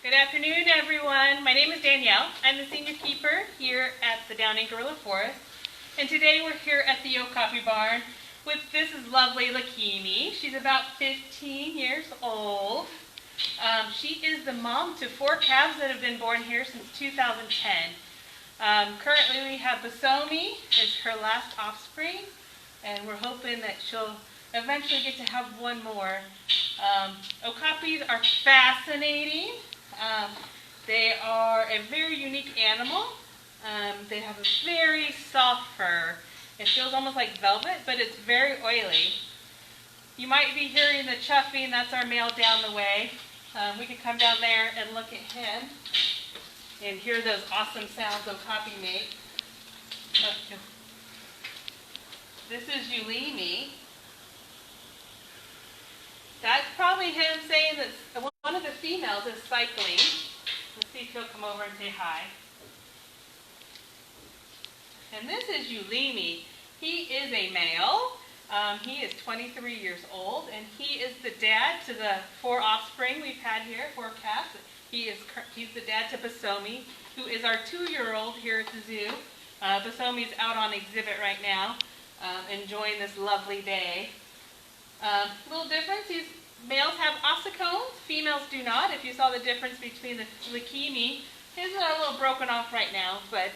Good afternoon, everyone. My name is Danielle. I'm the senior keeper here at the Downing Gorilla Forest. And today we're here at the Okapi barn with this is lovely Lakimi. She's about 15 years old. She is the mom to 4 calves that have been born here since 2010. Currently we have Basomi as her last offspring, and we're hoping that she'll eventually get to have one more. Okapis are fascinating. They are a very unique animal. They have a very soft fur. It feels almost like velvet, but it's very oily. You might be hearing the chuffing. That's our male down the way. We can come down there and look at him and hear those awesome sounds Okapi make. This is Ulimi. That's probably him saying that one of the females is cycling. Let's see if he'll come over and say hi. And this is Ulimi. He is a male. He is 23 years old, and he is the dad to the 4 offspring we've had here, 4 calves. He's the dad to Basomi, who is our 2-year-old here at the zoo. Basomi's out on exhibit right now, enjoying this lovely day. Little difference, these males have ossicones, females do not. If you saw the difference between the Lakimi, his are a little broken off right now, but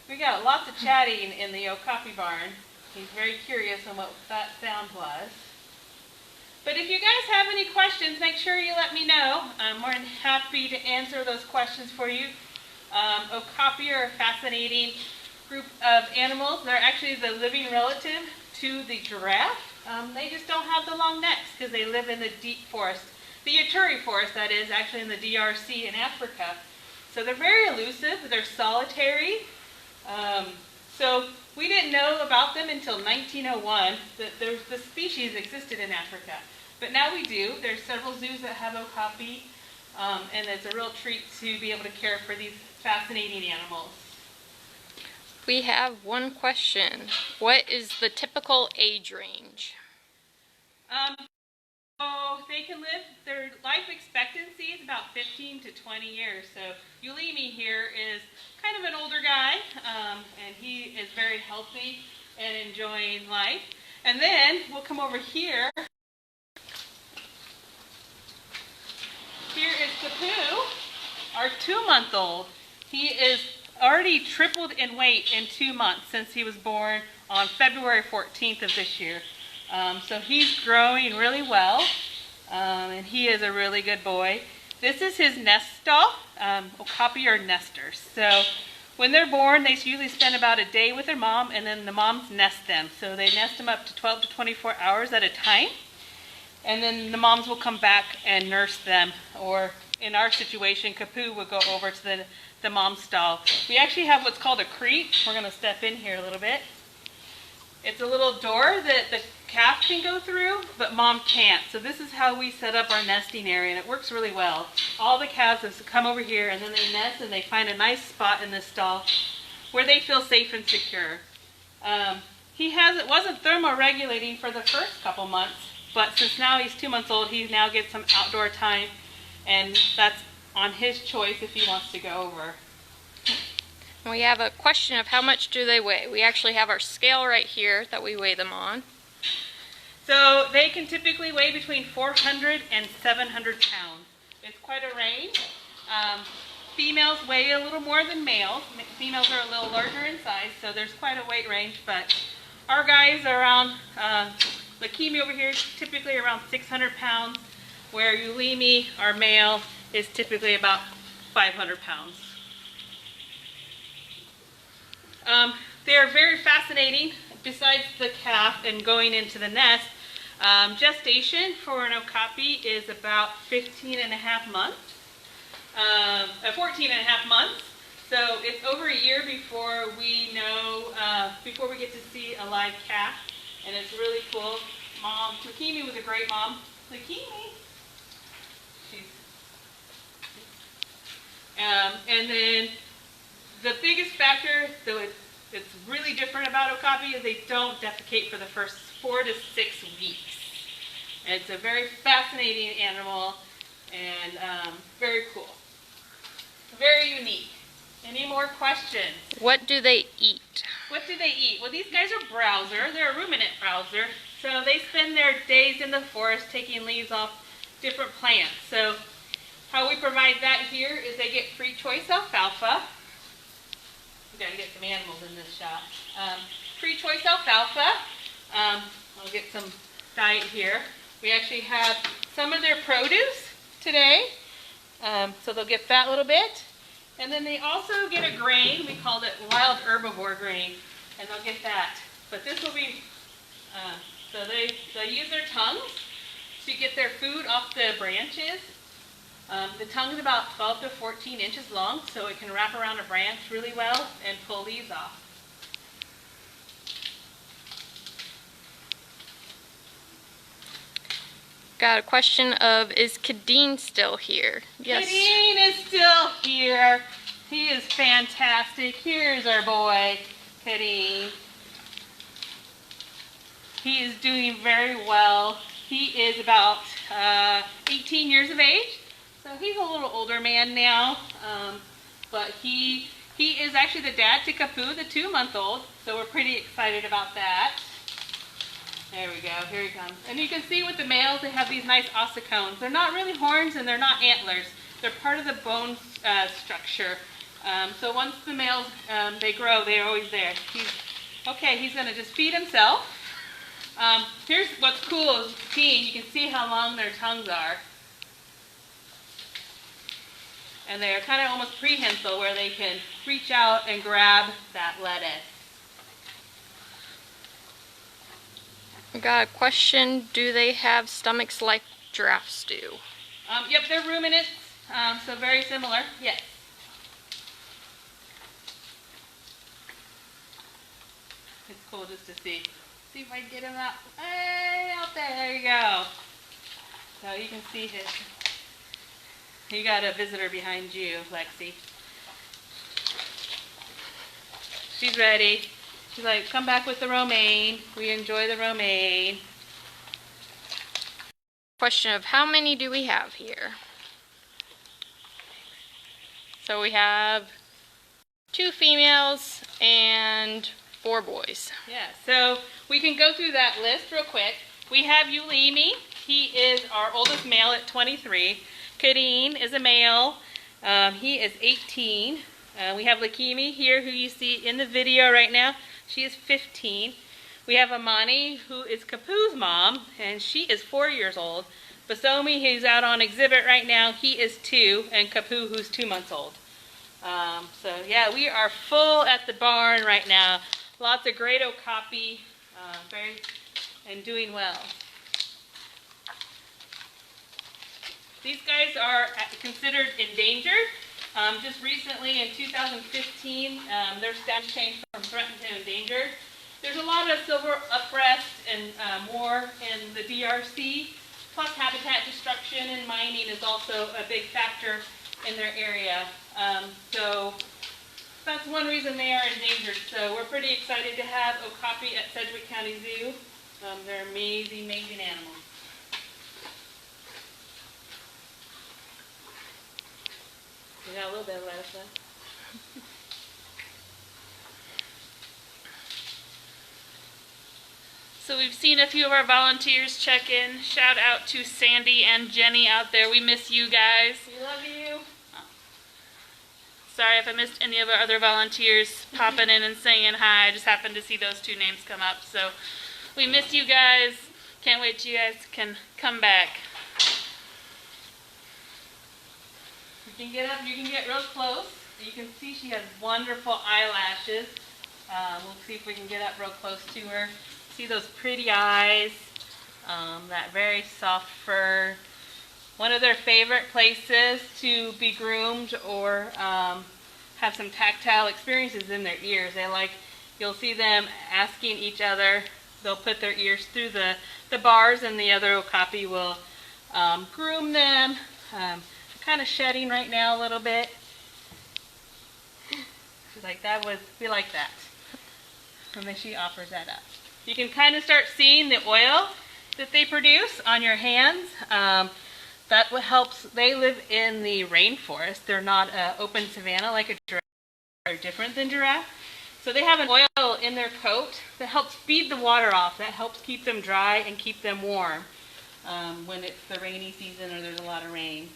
we got lots of chatting in the Okapi barn. He's very curious on what that sound was. But if you guys have any questions, make sure you let me know. I'm more than happy to answer those questions for you. Okapi are a fascinating group of animals. They're actually the living relative to the giraffe. They just don't have the long necks because they live in the deep forest. The Yaturi forest, that is, actually in the DRC in Africa. So they're very elusive. They're solitary. So we didn't know about them until 1901 that the species existed in Africa. But now we do. There's several zoos that have Okapi, and it's a real treat to be able to care for these fascinating animals. We have one question. What is the typical age range? So they can live, their life expectancy is about 15 to 20 years. So Ulimi here is kind of an older guy, and he is very healthy and enjoying life. And then we'll come over here. Here is Kapu, our 2-month-old. He is already tripled in weight in 2 months since he was born on February 14th of this year. So he's growing really well, and he is a really good boy. This is his nest stall. Okapi are nesters. So when they're born, they usually spend about a day with their mom, and then the moms nest them. So they nest them up to 12 to 24 hours at a time, and then the moms will come back and nurse them. Or in our situation, Kapu would go over to the mom's stall. We actually have what's called a crete. We're going to step in here a little bit. It's a little door that the calf can go through, but mom can't. So this is how we set up our nesting area, and it works really well. All the calves have to come over here, and then they nest, and they find a nice spot in this stall where they feel safe and secure. It wasn't thermoregulating for the first couple months, but since now he's 2 months old, he now gets some outdoor time, and that's on his choice if he wants to go over. We have a question of how much do they weigh. We actually have our scale right here that we weigh them on. So they can typically weigh between 400 and 700 pounds. It's quite a range. Females weigh a little more than males. Females are a little larger in size, so there's quite a weight range. But our guys are around, Lakimi over here is typically around 600 pounds, where Ulimi, our male, is typically about 500 pounds. They are very fascinating. Besides the calf and going into the nest, gestation for an Okapi is about 14 and a half months. So it's over a year before we know, before we get to see a live calf, and it's really cool. Mom, Lakimi was a great mom. Lakimi. And then the biggest factor, though it's really different about Okapi, is they don't defecate for the first 4 to 6 weeks. And it's a very fascinating animal. and very cool. Very unique. Any more questions? What do they eat? What do they eat? Well, these guys are browser. They're a ruminant browser. So they spend their days in the forest taking leaves off different plants. So how we provide that here is they get free choice alfalfa. We gotta get some animals in this shot. Free choice alfalfa. I'll get some diet here. We actually have some of their produce today. So they'll get that little bit. And then they also get a grain. We called it wild herbivore grain. And they'll get that. But this will be, so they'll use their tongues to get their food off the branches. The tongue is about 12 to 14 inches long, so it can wrap around a branch really well and pull leaves off. Got a question of, is Kadeen still here? Yes. Kadeen is still here. He is fantastic. Here's our boy, Kadeen. He is doing very well. He is about 18 years of age, so he's a little older man now, but he is actually the dad to Kapu, the 2-month-old, so we're pretty excited about that. There we go, here he comes. And you can see with the males, they have these nice ossicones. They're not really horns and they're not antlers. They're part of the bone structure. So once the males, they grow, they're always there. He's gonna just feed himself. Here's what's cool is you can see how long their tongues are. And they're kind of almost prehensile where they can reach out and grab that lettuce. We got a question, do they have stomachs like giraffes do? Yep, they're ruminants, so very similar, yes. It's cool just to see. See if I can get him out. Hey, out there, there you go. So you can see his. You got a visitor behind you, Lexi. She's ready. She's like, come back with the romaine. We enjoy the romaine. Question of, how many do we have here? So we have 2 females and 4 boys. Yeah, so we can go through that list real quick. We have Ulimi. He is our oldest male at 23. Kadeen is a male. He is 18. We have Lakimi here, who you see in the video right now. She is 15. We have Amani, who is Kapu's mom, and she is 4 years old. Basomi, who's out on exhibit right now, he is 2, and Kapu, who's 2 months old. So yeah, we are full at the barn right now. Lots of great Okapi, and doing well. These guys are considered endangered. Just recently in 2015, their status changed from threatened to endangered. There's a lot of silver uprest and more in the DRC, plus habitat destruction and mining is also a big factor in their area. So that's one reason they are endangered. So we're pretty excited to have Okapi at Sedgwick County Zoo. They're amazing, amazing animals. We got a little bit of lettuce left. So we've seen a few of our volunteers check in. Shout out to Sandy and Jenny out there. We miss you guys. We love you. Oh. Sorry if I missed any of our other volunteers popping in and saying hi. I just happened to see those 2 names come up. So we miss you guys. Can't wait till you guys can come back. You can get up, you can get real close. You can see she has wonderful eyelashes. We'll see if we can get up real close to her. See those pretty eyes, that very soft fur. One of their favorite places to be groomed or have some tactile experiences in their ears. You'll see them asking each other. They'll put their ears through the bars and the other Okapi will groom them. Kind of shedding right now a little bit. She's like, we like that. And then she offers that up. You can kind of start seeing the oil that they produce on your hands. That what helps. They live in the rainforest. They're not open savanna like a giraffe. They're different than giraffe. So they have an oil in their coat that helps feed the water off. That helps keep them dry and keep them warm when it's the rainy season or there's a lot of rain.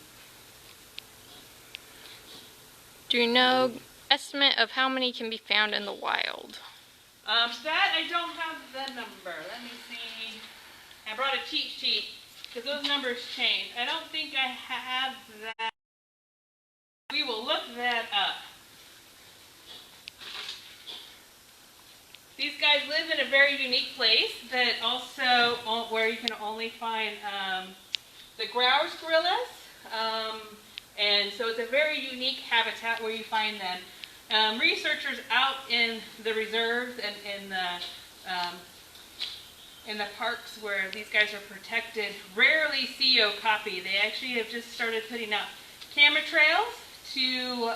Do you know estimate of how many can be found in the wild? That I don't have the number. Let me see. I brought a cheat sheet because those numbers change. I don't think I have that. We will look that up. These guys live in a very unique place that also where you can only find the Growers gorillas. And so it's a very unique habitat where you find them. Researchers out in the reserves and in the parks where these guys are protected rarely see Okapi. They actually have just started putting out camera trails to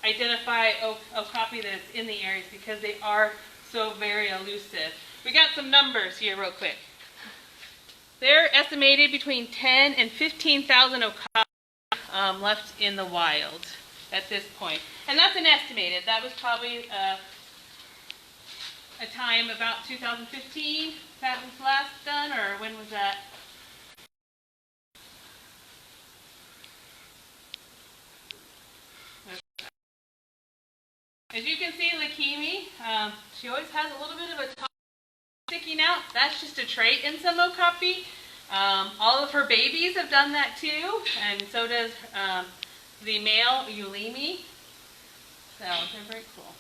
identify Okapi that's in the areas because they are so very elusive. We got some numbers here real quick. They're estimated between 10 and 15,000 Okapi left in the wild at this point. And that's an estimated. That was probably a time about 2015 that was last done, or when was that? As you can see, Lakimi, she always has a little bit of a top sticking out. That's just a trait in some Okapi. All of her babies have done that too, and so does the male Ulimi. So they're very cool.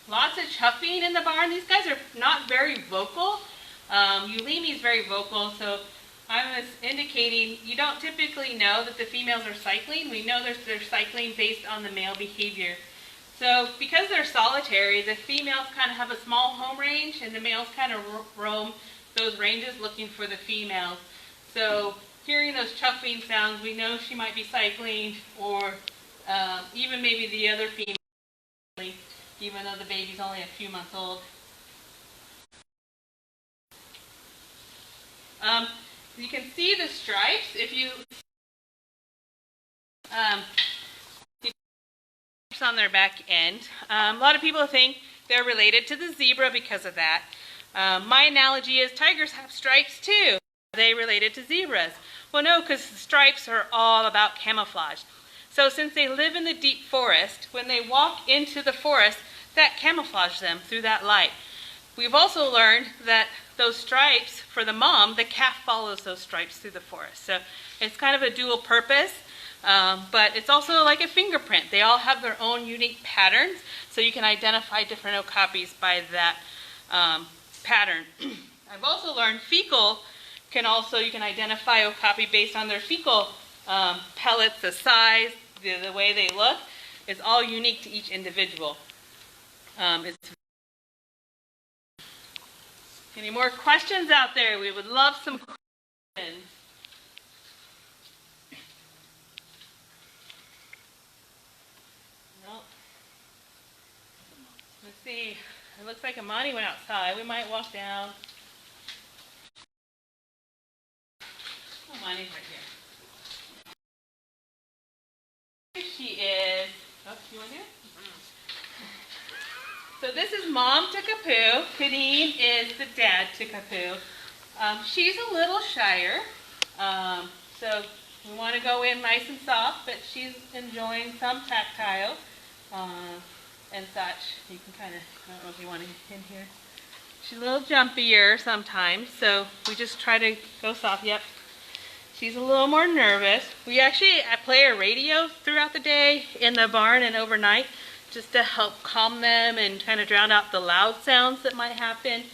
Lots of chuffing in the barn. These guys are not very vocal. Ulimi is very vocal, so I was indicating you don't typically know that the females are cycling. We know they're cycling based on the male behavior. So because they're solitary, the females kind of have a small home range and the males kind of roam those ranges looking for the females. So hearing those chuffing sounds, we know she might be cycling, or even maybe the other female, even though the baby's only a few months old. You can see the stripes if you on their back end. A lot of people think they're related to the zebra because of that. My analogy is tigers have stripes too. Are they related to zebras? Well, no, because the stripes are all about camouflage. So since they live in the deep forest, when they walk into the forest, that camouflages them through that light. We've also learned that those stripes, for the mom, the calf follows those stripes through the forest. So it's kind of a dual purpose, but it's also like a fingerprint. They all have their own unique patterns, so you can identify different okapis by that pattern. I've also learned fecal you can identify okapi based on their fecal pellets, the size, the way they look. It's all unique to each individual. Any more questions out there? We would love some questions. Nope. Let's see. It looks like Amani went outside. We might walk down. Oh, Amani's right here. Here she is. Oh, you want to do it? So this is Mom to Kapu. Kadeen is the dad to Kapu. She's a little shyer, so we want to go in nice and soft, but she's enjoying some tactile and such. You can kind of, I don't know if you want to get in here. She's a little jumpier sometimes, so we just try to go soft. Yep. She's a little more nervous. I play a radio throughout the day in the barn and overnight, just to help calm them and kind of drown out the loud sounds that might happen.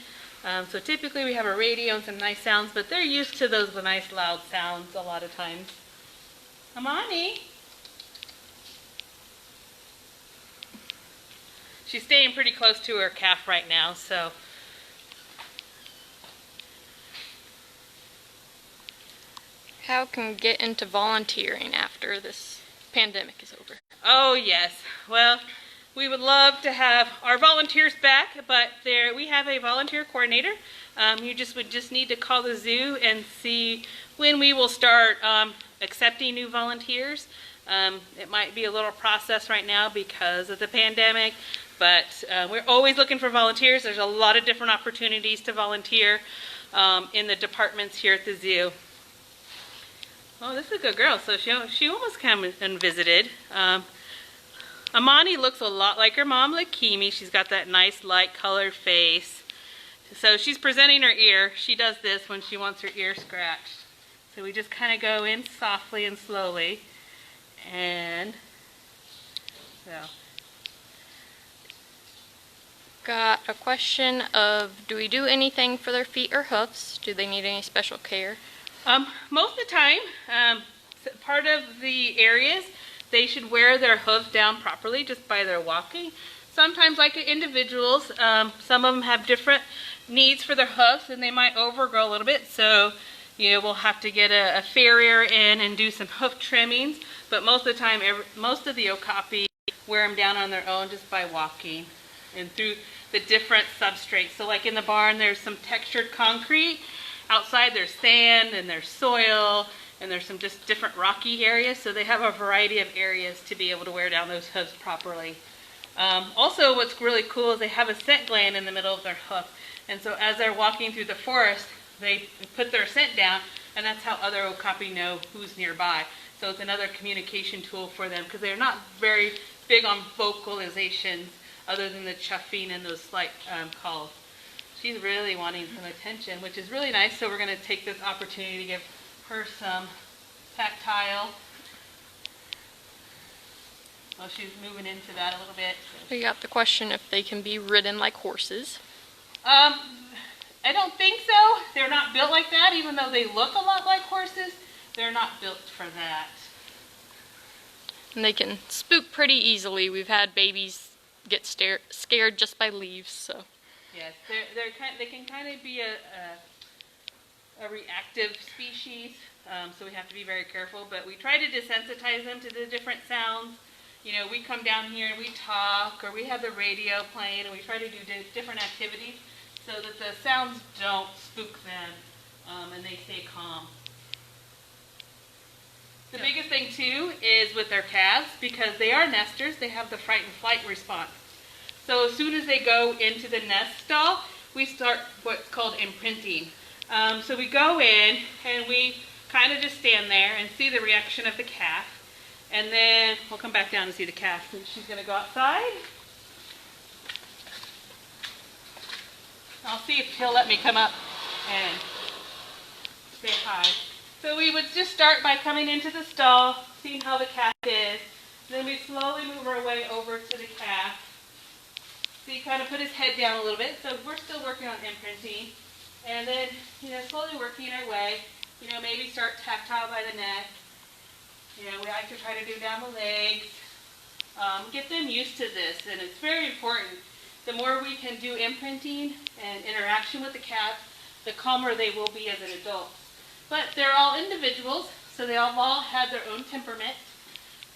So typically we have a radio and some nice sounds, but they're used to those nice loud sounds a lot of times. Amani. She's staying pretty close to her calf right now, so. How can we get into volunteering after this pandemic is over? Oh yes, well, we would love to have our volunteers back, but we have a volunteer coordinator. You would just need to call the zoo and see when we will start accepting new volunteers. It might be a little process right now because of the pandemic, but we're always looking for volunteers. There's a lot of different opportunities to volunteer in the departments here at the zoo. Oh, this is a good girl. So she almost came and visited. Amani looks a lot like her mom, Lakimi. She's got that nice light colored face. So she's presenting her ear. She does this when she wants her ear scratched. So we just kind of go in softly and slowly. And so. Got a question of, do we do anything for their feet or hoofs? Do they need any special care? Most of the time, part of the areas, they should wear their hooves down properly just by their walking. Sometimes, like individuals, some of them have different needs for their hoofs and they might overgrow a little bit. So, we'll have to get a farrier in and do some hoof trimmings. But most of the time, most of the Okapi wear them down on their own just by walking and through the different substrates. So like in the barn, there's some textured concrete. Outside there's sand and there's soil and there's some just different rocky areas. So they have a variety of areas to be able to wear down those hooves properly. Also, what's really cool is they have a scent gland in the middle of their hoof. And so as they're walking through the forest, they put their scent down, and that's how other Okapi know who's nearby. So it's another communication tool for them because they're not very big on vocalizations other than the chuffing and those slight calls. She's really wanting some attention, which is really nice. So we're going to take this opportunity to give her some tactile. Well, she's moving into that a little bit. We got the question if they can be ridden like horses. I don't think so. They're not built like that, even though they look a lot like horses. They're not built for that. And they can spook pretty easily. We've had babies get scared just by leaves, so. Yes, they can kind of be a reactive species, so we have to be very careful. But we try to desensitize them to the different sounds. We come down here and we talk, or we have the radio playing, and we try to do different activities so that the sounds don't spook them and they stay calm. The biggest thing too is with their calves, because they are nesters, they have the fright and flight response. So as soon as they go into the nest stall, we start what's called imprinting. So we go in and we kind of just stand there and see the reaction of the calf. And then we'll come back down and see the calf. She's going to go outside. I'll see if he'll let me come up and say hi. So we would just start by coming into the stall, seeing how the calf is. Then we slowly move our way over to the calf. So you kind of put his head down a little bit. So we're still working on imprinting. And then, slowly working our way. Maybe start tactile by the neck. We like to try to do down the legs. Get them used to this. And it's very important. The more we can do imprinting and interaction with the calf, the calmer they will be as an adult. But they're all individuals, so they all have their own temperament,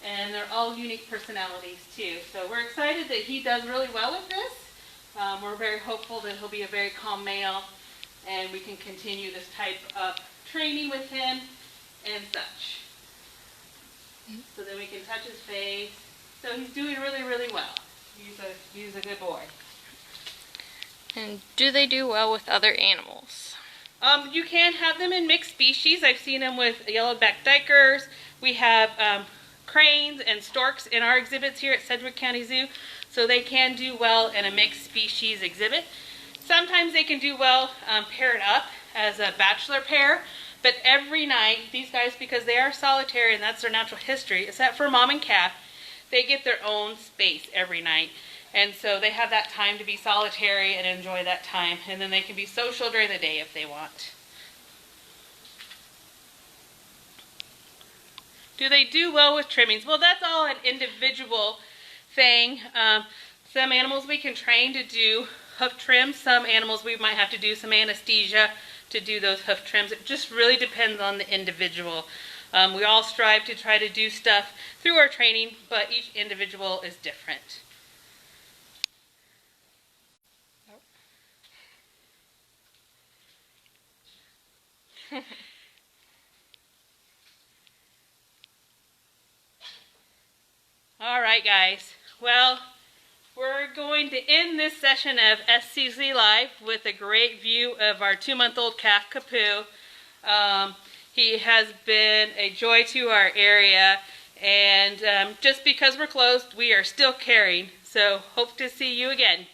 and they're all unique personalities too. So we're excited that he does really well with this. We're very hopeful that he'll be a very calm male, and we can continue this type of training with him and such. So then we can touch his face. So he's doing really, really well. He's a good boy. And do they do well with other animals? You can have them in mixed species. I've seen them with yellow-backed duikers. We have cranes and storks in our exhibits here at Sedgwick County Zoo, so they can do well in a mixed species exhibit. Sometimes they can do well paired up as a bachelor pair, but every night, these guys, because they are solitary and that's their natural history, except for mom and calf, they get their own space every night. And so they have that time to be solitary and enjoy that time. And then they can be social during the day if they want. Do they do well with trimmings? Well, that's all an individual thing. Some animals we can train to do hoof trims. Some animals we might have to do some anesthesia to do those hoof trims. It just really depends on the individual. We all strive to try to do stuff through our training, but each individual is different. All right, guys. Well, we're going to end this session of SCZ Live with a great view of our 2-month-old calf, Kapu. He has been a joy to our area, and just because we're closed, we are still caring. So hope to see you again.